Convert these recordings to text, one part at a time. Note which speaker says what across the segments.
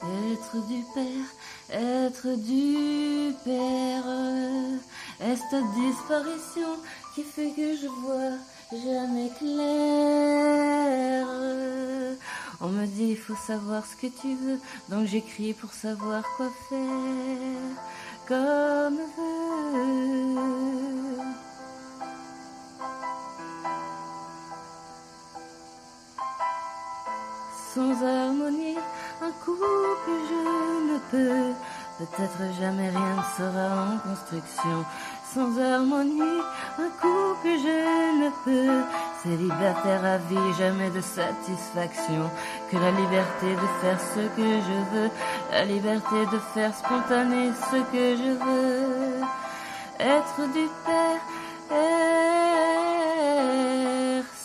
Speaker 1: Être du père, être du père. Est-ce ta disparition qui fait que je vois jamais clair? On me dit il faut savoir ce que tu veux, donc j'écris pour savoir quoi faire comme veut. Sans harmonie, un couple je ne peux. Peut-être jamais rien ne sera en construction. Sans harmonie, un couple je ne peux. Célibataire à vie, jamais de satisfaction. Que la liberté de faire ce que je veux. La liberté de faire spontané ce que je veux. Être du père,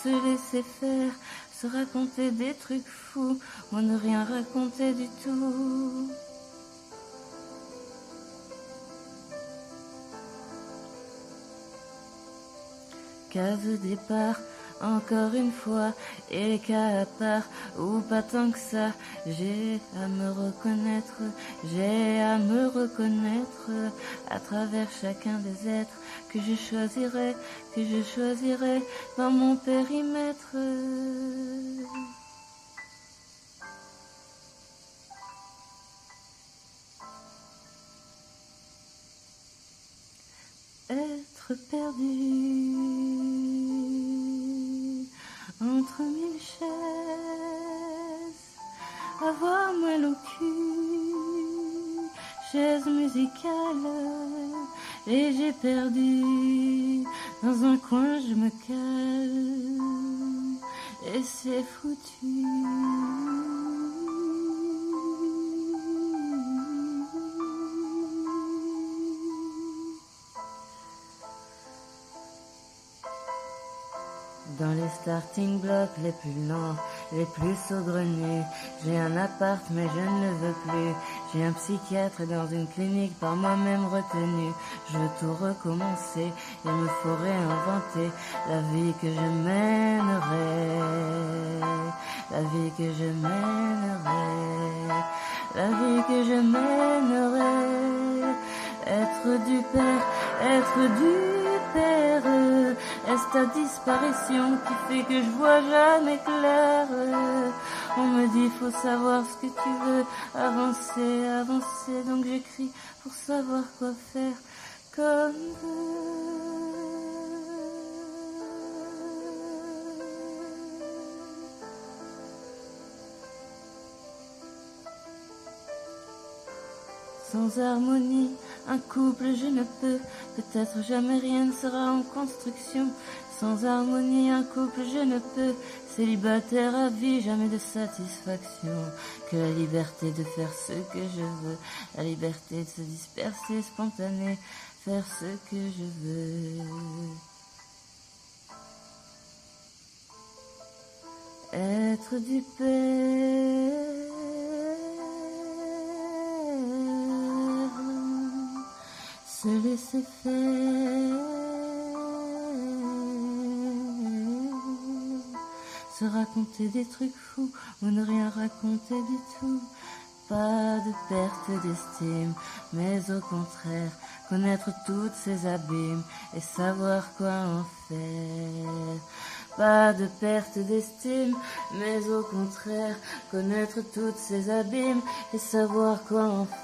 Speaker 1: se laisser faire. Se raconter des trucs fous, ou ne rien raconter du tout. Case départ, encore une fois, et les cas à part, ou pas tant que ça. J'ai à me reconnaître à travers chacun des êtres que je choisirai dans mon périmètre. Être perdu entre mille chaises, avoir mal au cul, chaise musicale, et j'ai perdu, dans un coin je me cale, et c'est foutu. Dans les starting blocks les plus lents, les plus saugrenus, j'ai un appart mais je ne le veux plus. J'ai un psychiatre dans une clinique par moi-même retenu. Je veux tout recommencer, il me faut réinventer la vie que je mènerai. La vie que je mènerai. La vie que je mènerai. Être du père, être du père. Est-ce ta disparition qui fait que je vois jamais clair? On me dit faut savoir ce que tu veux, avancer, donc j'écris pour savoir quoi faire comme sans harmonie, un couple je ne peux, peut-être jamais rien ne sera en construction. Sans harmonie, un couple je ne peux, célibataire à vie, jamais de satisfaction. Que la liberté de faire ce que je veux, la liberté de se disperser spontané, faire ce que je veux. Être du père, se laisser faire, se raconter des trucs fous ou ne rien raconter du tout. Pas de perte d'estime, mais au contraire, connaître toutes ces abîmes et savoir quoi en faire. Pas de perte d'estime, mais au contraire, connaître toutes ces abîmes et savoir quoi en faire.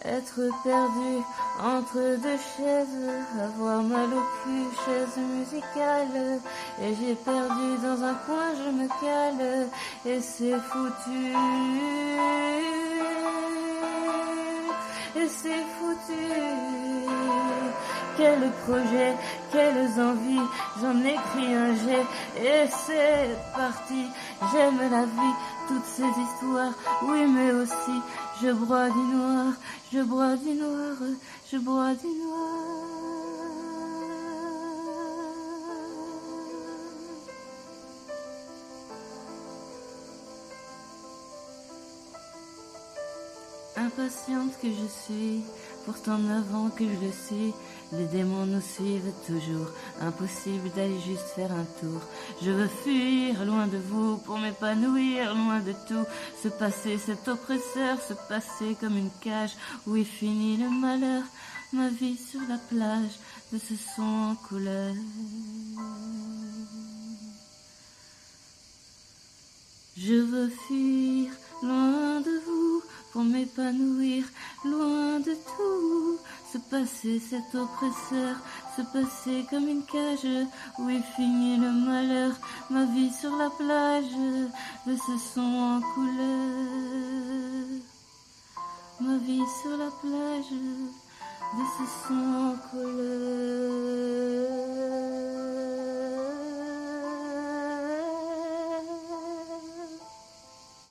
Speaker 1: Être perdu entre deux chaises, avoir mal au cul, chaise musicale, et j'ai perdu dans un coin, je me cale, et c'est foutu, et c'est foutu. Quel projet, quelles envies, j'en écris un jet, et c'est parti, j'aime la vie, toutes ces histoires, oui mais aussi, je bois du noir, je bois du noir, je bois du noir. Impatiente que je suis, pourtant 9 ans que je le suis. Les démons nous suivent toujours, impossible d'aller juste faire un tour. Je veux fuir loin de vous pour m'épanouir loin de tout. Ce passé, cet oppresseur, ce passé comme une cage où est fini le malheur. Ma vie sur la plage de ce son en couleur. Je veux fuir loin de vous pour m'épanouir loin de tout. Ce passé, cet oppresseur, ce passé comme une cage où est fini le malheur. Ma vie sur la plage de ce son en couleur. Ma vie sur la plage de ce son en couleur.